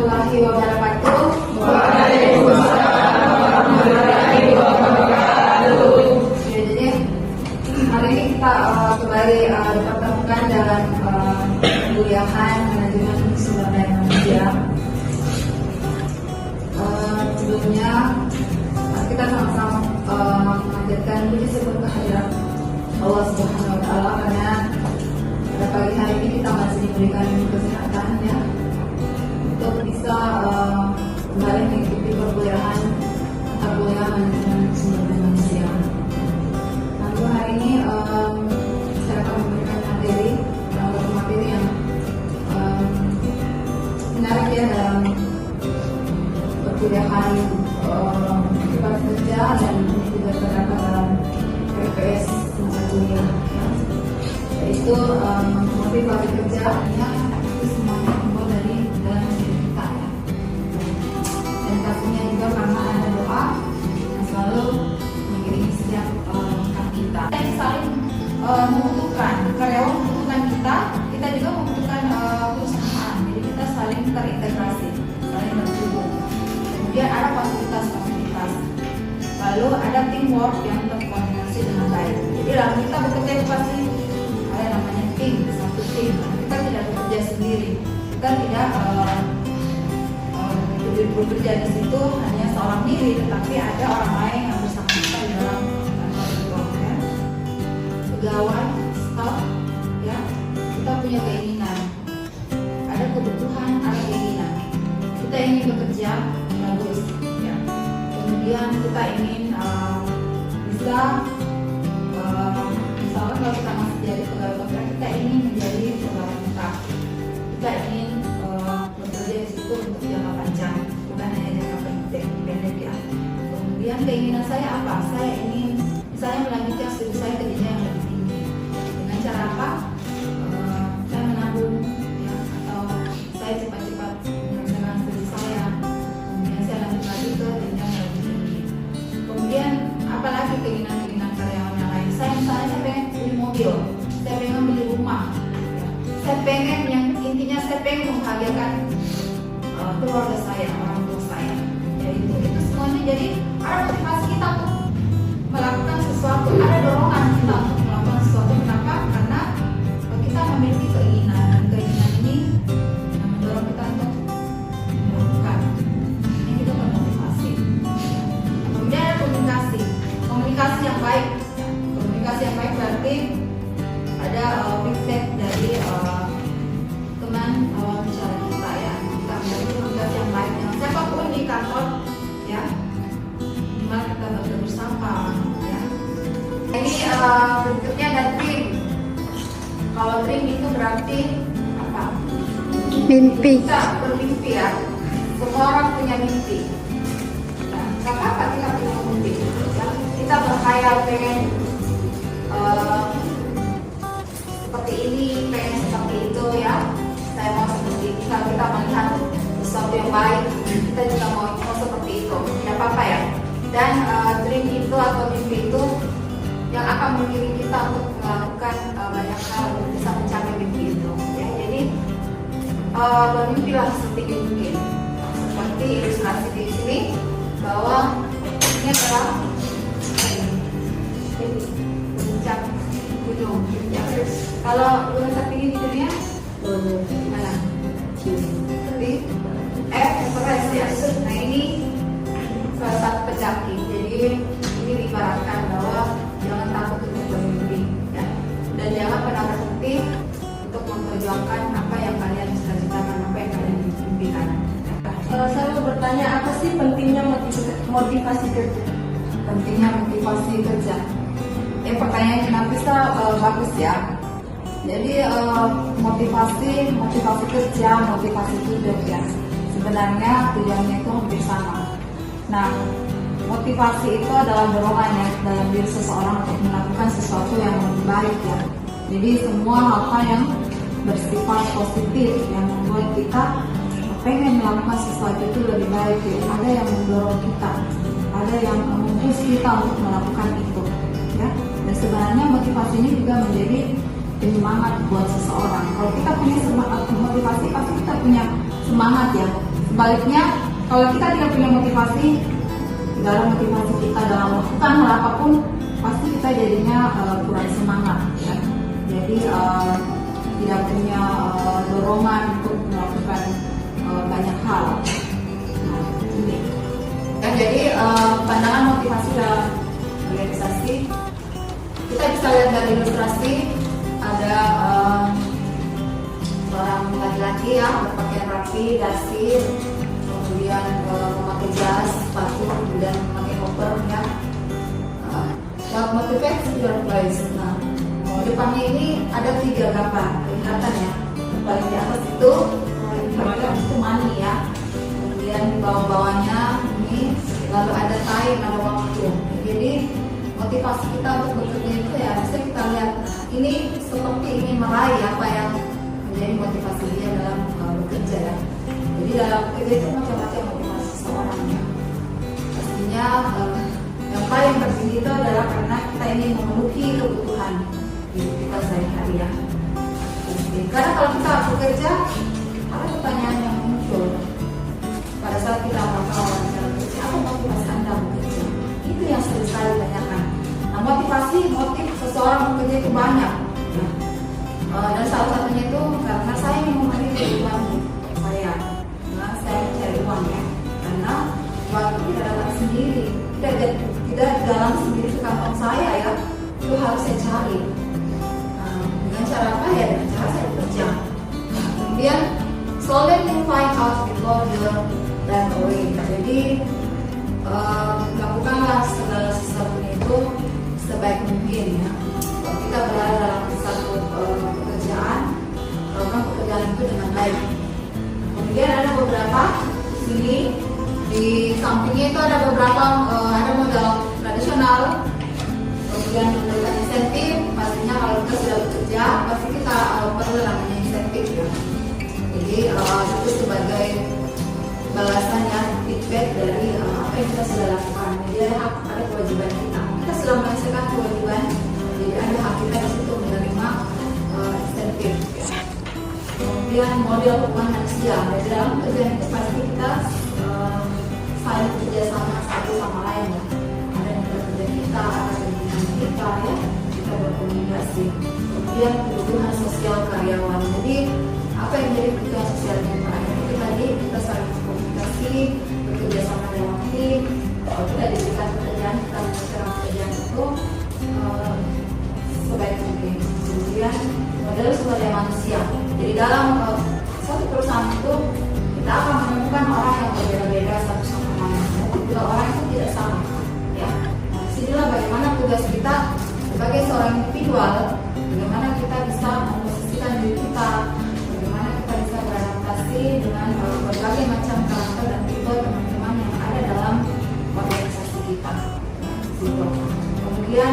warahmatullahi wabarakatuh. Waalaikumsalam warahmatullahi wabarakatuh. Jadi hari ini kita kembali dipertemukan dalam kuliahan manajemen sumber daya manusia. Sebelumnya kita sama-sama mengajarkan puji syukur kehadirat Allah Subhanahu Wa Taala karena pada pagi hari ini kita masih diberikan kesehatan ya untuk bisa kembali mengikuti perkuliahan manajemen sumber daya manusia. Lalu hari ini saya akan memberikan materi yang menarik ya dalam perkuliahan motivasi kerja dan juga terdapat dalam PPS masa kuliah ya. Yaitu motivasi kerja itu semuanya dimulai dari dalam diri kita ya. Dan pastinya juga karena ada doa yang selalu mengiringi setiap langkah kita. Kita saling membutuhkan, karyawan membutuhkan kita juga membutuhkan perusahaan. Jadi kita saling terintegrasi, saling terhubung. Kemudian ada fasilitas, lalu ada teamwork yang terkoordinasi dengan baik. Jadi dalam kita bekerja itu pasti ada namanya tim, satu tim. Kita tidak bekerja sendiri, kita tidak bekerja di situ hanya seorang diri, tetapi ada orang lain yang bersama kita di dalam kantor itu. Ya. Pegawai, staff, ya kita punya keinginan, ada kebutuhan, ada keinginan. Kita ingin bekerja bagus, ya. Kemudian kita ingin bisa misalkan kalau kita masih jadi pegawai kontrak, kita ingin menjadi pegawai tetap. Kita ingin bekerja di situ untuk jangka panjang, bukan hanya jangka pendek ya. Kemudian keinginan saya apa? Saya ingin misalnya melanjutkan studi saya ke jenjang yang lebih tinggi. Dengan cara apa? Saya menabung ya, atau saya cepat-cepat menyelesaikan studi saya. Kemudian saya lanjut lagi ke jenjang yang lebih tinggi. Kemudian apalagi keinginan karyawan yang lain? Saya misalnya saya pengen beli mobil, saya pengen beli rumah, ya. Saya pengen yang intinya saya pengen membahagiakan keluarga saya, orang tua saya. Jadi itu semuanya jadi ada motivasi kita untuk melakukan sesuatu, ada dorongan kita untuk melakukan sesuatu. Kenapa? Karena kita memiliki keinginan, dan keinginan ini yang mendorong kita untuk melakukan. Ini kita termotivasi. Kemudian ada komunikasi yang baik. Komunikasi yang baik berarti ada feedback dari teman bicara kita ya. Kita memiliki komunikasi yang baik dengan siapapun di kantor ya. Dimana kita bersama ya. Ini berikutnya ada dream. Kalau dream itu berarti apa? Mimpi. Kita bermimpi ya. Semua orang punya mimpi. Nah, kenapa kita punya mimpi? Ya, kita berkhayal pengen seperti ini, pengen seperti itu ya. Saya mau seperti ini. Kalau kita melihat sesuatu yang baik, kita juga mau seperti itu. Tidak apa-apa ya. Dan dream itu atau mimpi itu yang akan mengiringi kita untuk melakukan banyak hal untuk bisa mencapai mimpi itu. Ya, jadi bermimpilah setinggi mungkin. Seperti ilustrasi di sini bahwa ini adalah puncak gunung. Ya, kalau gunung tertinggi di dunia mana? Seperti Everest ya. Nah ini salah satu pendaki. Jadi ini diibaratkan bahwa jangan takut untuk bermimpi, ya. Dan jangan pernah berhenti untuk memperjuangkan apa yang kalian cita-citakan, apa yang kalian impikan. Saya mau bertanya, apa sih pentingnya motivasi kerja? Pentingnya motivasi kerja. Pertanyaan yang bisa bagus ya. Jadi motivasi kerja, motivasi hidup ya. Sebenarnya tujuannya itu hampir sama. Nah, motivasi itu adalah dorongan ya dalam diri seseorang untuk melakukan sesuatu yang lebih baik ya. Jadi semua hal-hal yang bersifat positif yang membuat kita pengen melakukan sesuatu itu lebih baik ya. Ada yang mendorong kita, ada yang mempush kita untuk melakukan itu ya. Dan sebenarnya motivasi ini juga menjadi penyemangat buat seseorang. Kalau kita punya semangat motivasi, pasti kita punya semangat ya. Sebaliknya, kalau kita tidak punya motivasi, tidak ada motivasi kita dalam melakukan hal apapun, pasti kita jadinya kurang semangat, ya. Jadi tidak punya dorongan untuk melakukan banyak hal. Nah, ini. Dan jadi pandangan motivasi dalam organisasi, kita bisa lihat dari ilustrasi ada seorang laki-laki ya berpakaian rapi, dasi, kemudian memakai jas, sepatu, kemudian memakai koper ya. Motivate your place. Nah, depannya ini ada 3 gambar kelihatan ya. Paling di atas itu money ya. Kemudian di bawah-bawahnya ini lalu ada time, ada waktu. Jadi motivasi kita untuk bekerja itu ya bisa kita lihat. Ini seperti ingin meraih apa yang menjadi motivasi dia dalam bekerja ya. Jadi dalam bekerja itu macam-macam motivasi seseorang ya. Pastinya yang paling penting itu adalah karena kita ingin memenuhi kebutuhan hidup kita sehari-hari ya. Karena kalau kita bekerja, ada pertanyaan yang muncul pada saat kita melakukan wawancara kerja, apa motivasi Anda bekerja? Itu yang sering sekali ditanyakan. Nah, motif seseorang bekerja itu banyak. Dan salah satunya itu karena saya ingin memenuhi kebutuhan saya. Nah, saya mencari uang ya. Karena uang itu tidak datang sendiri, tidak dalam sendiri ke kantong saya ya. Itu harus saya cari. Dengan cara apa ya? Dengan cara saya bekerja. Kemudian slowly you find out before you run away. Jadi lakukanlah segala sesuatunya itu sebaik mungkin ya. Kalau kita berada dalam satu pekerjaan, lakukan pekerjaan itu dengan baik. Kemudian ada beberapa sini di sampingnya itu ada beberapa ada modal tradisional. Kemudian memberikan insentif, pastinya kalau kita sudah bekerja pasti kita perlu namanya insentif ya. Jadi itu sebagai balasan yang feedback dari apa yang kita sudah lakukan. Jadi ada hak, ada kewajiban kita. Kita sudah menyelesaikan kewajiban, jadi ada hak kita di situ menerima insentif. Kemudian model hubungan manusia. Dari dalam pekerjaan itu pasti kita saling bekerja sama satu sama lain ya. Ada yang bekerja kita, ada yang kita ya, kita berkomunikasi. Kemudian kebutuhan sosial karyawan. Jadi apa yang menjadi kebutuhan sosial karyawan itu tadi kita saling berkomunikasi, bekerja sama dalam tim. Kalau kita diberikan pekerjaan, kita menyelesaikan pekerjaan itu sebaik mungkin. Kemudian model sumber daya manusia. Jadi dalam suatu perusahaan itu kita akan menemukan orang yang berbeda-beda satu sama lain. Juga orang itu tidak sama. Ya. Nah, disinilah bagaimana tugas kita sebagai seorang individual, bagaimana kita bisa memposisikan diri kita, bagaimana kita bisa beradaptasi dengan berbagai macam karakter dan tipe teman-teman yang ada dalam organisasi kita. Gitu. Kemudian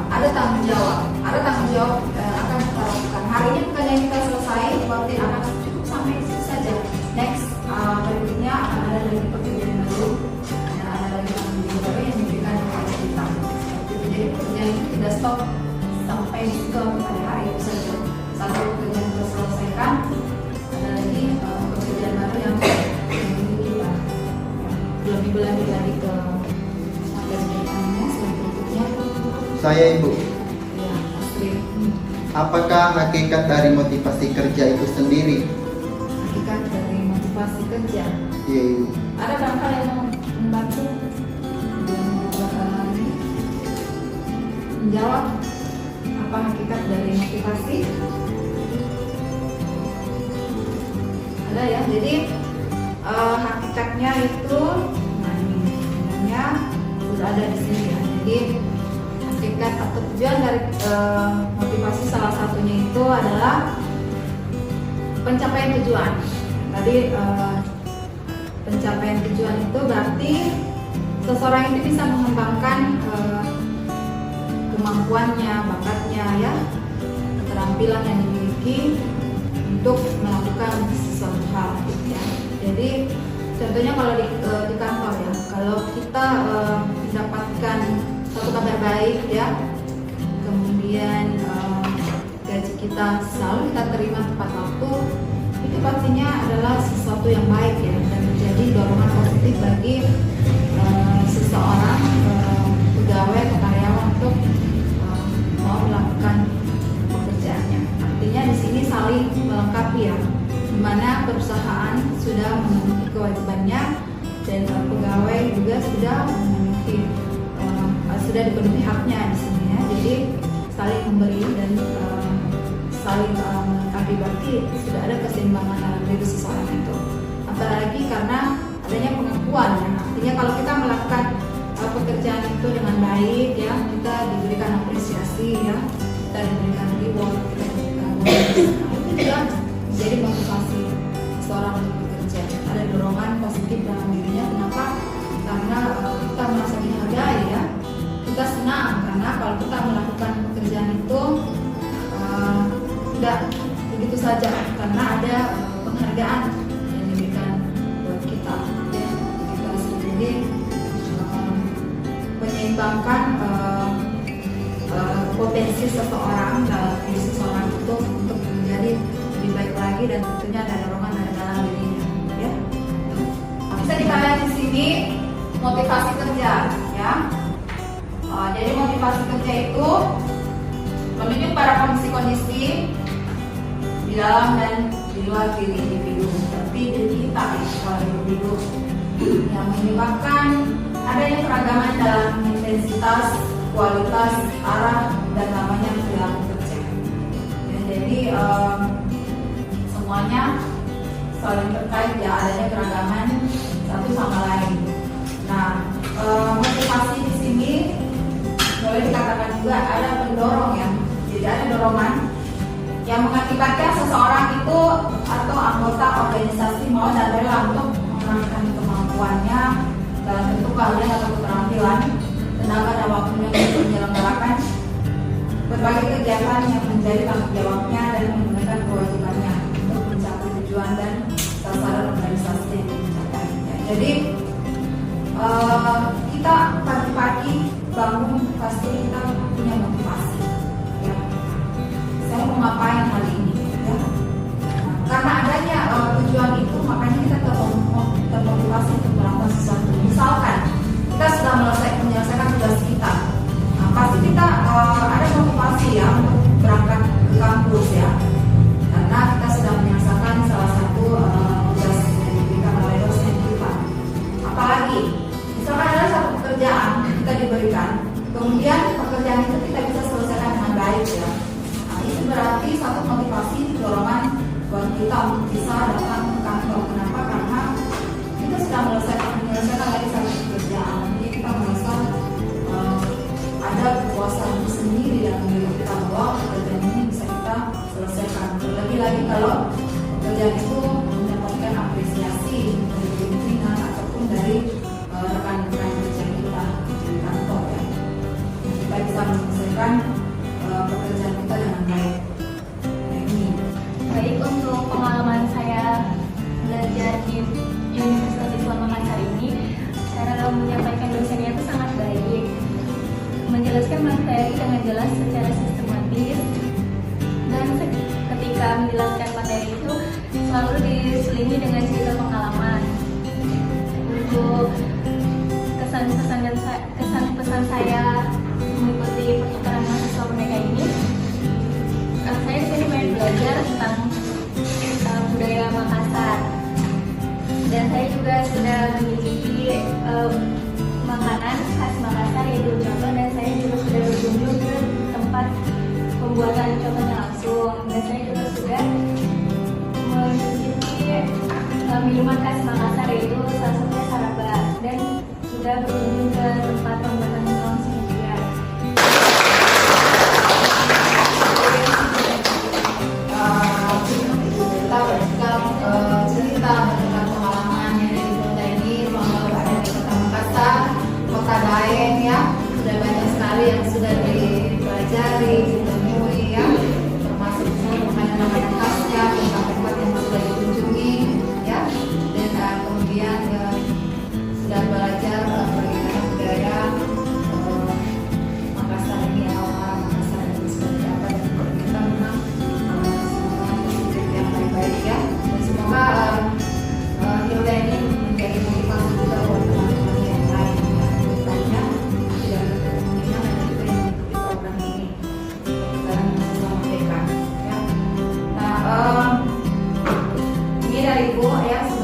ada tanggung jawab akan kita lakukan. Hari ini pekerjaan kita selesai, rutin akan cukup sampai di situ saja. Next berikutnya akan ada lagi pekerjaan baru, dan ada lagi tanggung jawab baru yang diberikan kepada kita. Jadi pekerjaan itu tidak stop sampai di situ pada hari itu saja. Satu pekerjaan kita selesaikan, ada lagi pekerjaan baru yang dimiliki kita. Lebih berlanjut lagi ke pekerjaannya selanjutnya. Saya Ibu. Ya, Astrid. Apakah hakikat dari motivasi kerja itu sendiri? Hakikat dari motivasi kerja. Iya Ibu. Ada barangkali yang mau membantu menjawab apa hakikat dari motivasi? Ada ya. Jadi hakikatnya itu, nah ini sebenarnya sudah ada di sini ya. Jadi hakikat atau tujuan dari motivasi salah satunya itu adalah pencapaian tujuan. Tadi pencapaian tujuan itu berarti seseorang itu bisa mengembangkan kemampuannya, bakatnya ya, keterampilan yang dimiliki untuk melakukan sesuatu hal ya. Jadi contohnya kalau di kantor ya, kalau kita mendapatkan suatu kabar baik ya, kemudian gaji kita selalu kita terima tepat waktu, itu pastinya adalah sesuatu yang baik ya, dan menjadi dorongan positif bagi seseorang pegawai atau karyawan untuk mau melakukan pekerjaannya. Artinya di sini saling melengkapi ya, di mana perusahaan sudah memenuhi kewajibannya dan pegawai juga sudah memenuhi sudah dipenuhi haknya di sini ya. Jadi saling memberi dan saling melengkapi, berarti sudah ada keseimbangan dalam diri seseorang itu. Apalagi karena adanya pengakuan ya. Artinya kalau kita melakukan pekerjaan itu dengan baik ya, kita diberikan apresiasi ya, kita diberikan reward, kita diberikan bonus. Nah, itu juga menjadi motivasi seorang untuk bekerja. Ada dorongan positif dalam dirinya. Kenapa? Karena kita merasa dihargai ya. Kita senang karena kalau kita melakukan pekerjaan itu tidak begitu saja, karena ada penghargaan yang diberikan buat kita ya. Kita sendiri menyeimbangkan potensi seseorang dalam diri seseorang itu untuk menjadi lebih baik lagi, dan tentunya ada dorongan dari dalam dirinya ya. Bisa kita lihat di sini motivasi kerja ya. Jadi motivasi kerja itu menunjuk pada kondisi-kondisi di dalam dan di luar diri individu, seperti diri kita kalau individu, yang menyebabkan adanya keragaman dalam intensitas, kualitas, arah, dan namanya perilaku kerja. Ya, jadi semuanya saling terkait ya, adanya keragaman satu sama lain. Nah, motivasi di sini boleh dikatakan juga ada pendorong ya. Jadi ada dorongan yang mengakibatkan seseorang itu atau anggota organisasi mau dan rela untuk mengerahkan kemampuannya dalam bentuk keahlian atau keterampilan, tenaga dan waktunya untuk menyelenggarakan berbagai kegiatan yang menjadi tanggung jawabnya dan menggunakan kewajibannya untuk mencapai tujuan dan sasaran organisasi yang dicapai. Jadi kita pagi-pagi bangun pasti kita punya motivasi ya. Saya mau ngapain hari ini ya. Karena adanya tujuan itu, makanya kita termotivasi untuk melakukan sesuatu. Misalkan kita sudah menyelesaikan tugas kita, nah, pasti kita ada motivasi ya untuk berangkat ke kampus ya, karena kita sudah menyelesaikan salah satu tugas yang diberikan oleh dosen kita. Apalagi misalkan ada satu pekerjaan kita diberikan, kemudian pekerjaan itu kita bisa selesaikan dengan baik ya. Nah, itu berarti satu motivasi dorongan buat kita untuk bisa datang ke kantor. Kenapa? Karena kita sudah menyelesaikan lagi satu pekerjaan. Jadi kita merasa ada kepuasan sendiri dalam diri kita bahwa pekerjaan ini bisa kita selesaikan. Lagi-lagi kalau pekerjaan itu mendapatkan apresiasi dari pimpinan ataupun dari rekan-rekan kerja kita di kantor ya. Kita bisa menyelesaikan pekerjaan kita dengan baik. Baik, untuk pengalaman saya belajar di Universitas Islam Makassar ini, cara menyampaikan dosennya itu sangat baik, menjelaskan materi dengan jelas secara sistematis, dan ketika menjelaskan materi itu selalu diselingi dengan cerita pengalaman. Untuk kesan-pesan saya mengikuti pertukaran mahasiswa mereka ini, saya di sini banyak belajar tentang budaya Makassar, dan saya juga sudah mencicipi makanan khas Makassar yaitu coto, dan saya juga sudah berkunjung ke tempat pembuatan cotonya langsung, dan saya juga sudah mencicipi minuman khas Makassar yaitu salah satunya sarabas, dan sudah berkunjung ke tempat pembuatannya langsung juga. Cerita tentang pengalamannya dari kota ini, ruang ada di kota Makassar, kota Daeng ya, sudah banyak sekali yang sudah dipelajari, ditemui ya.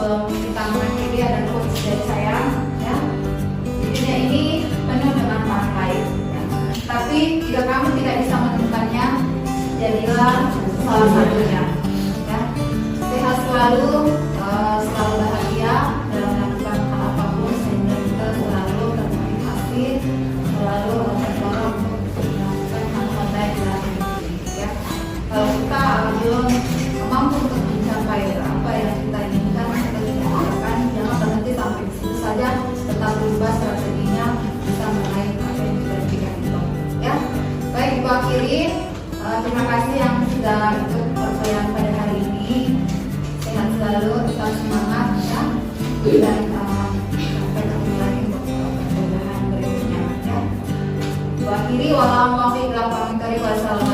sebelum kita mengakhiri ada quotes dari saya ya. Videonya ini penuh dengan pakai ya. Tapi jika kamu tidak bisa menemukannya, jadilah salah satunya ya. Sehat selalu, selalu bahagia dalam melakukan hal apapun, sehingga kita selalu termotivasi, selalu terdorong untuk melakukan hal-hal baik dalam hidup ini ya. Kalau kita belum mampu untuk mencapai apa yang kita inginkan atau kita harapkan, jangan berhenti sampai di situ saja, tetap berubah strateginya, bisa meraih apa yang kita inginkan itu ya. Baik, Ibu akhiri. Terima kasih yang sudah ikut perkuliahan pada hari ini. Sehat selalu, tetap semangat ya. Dan sampai ketemu lagi untuk perkuliahan berikutnya ya. Ibu akhiri, wassalamualaikum warahmatullahi wabarakatuh.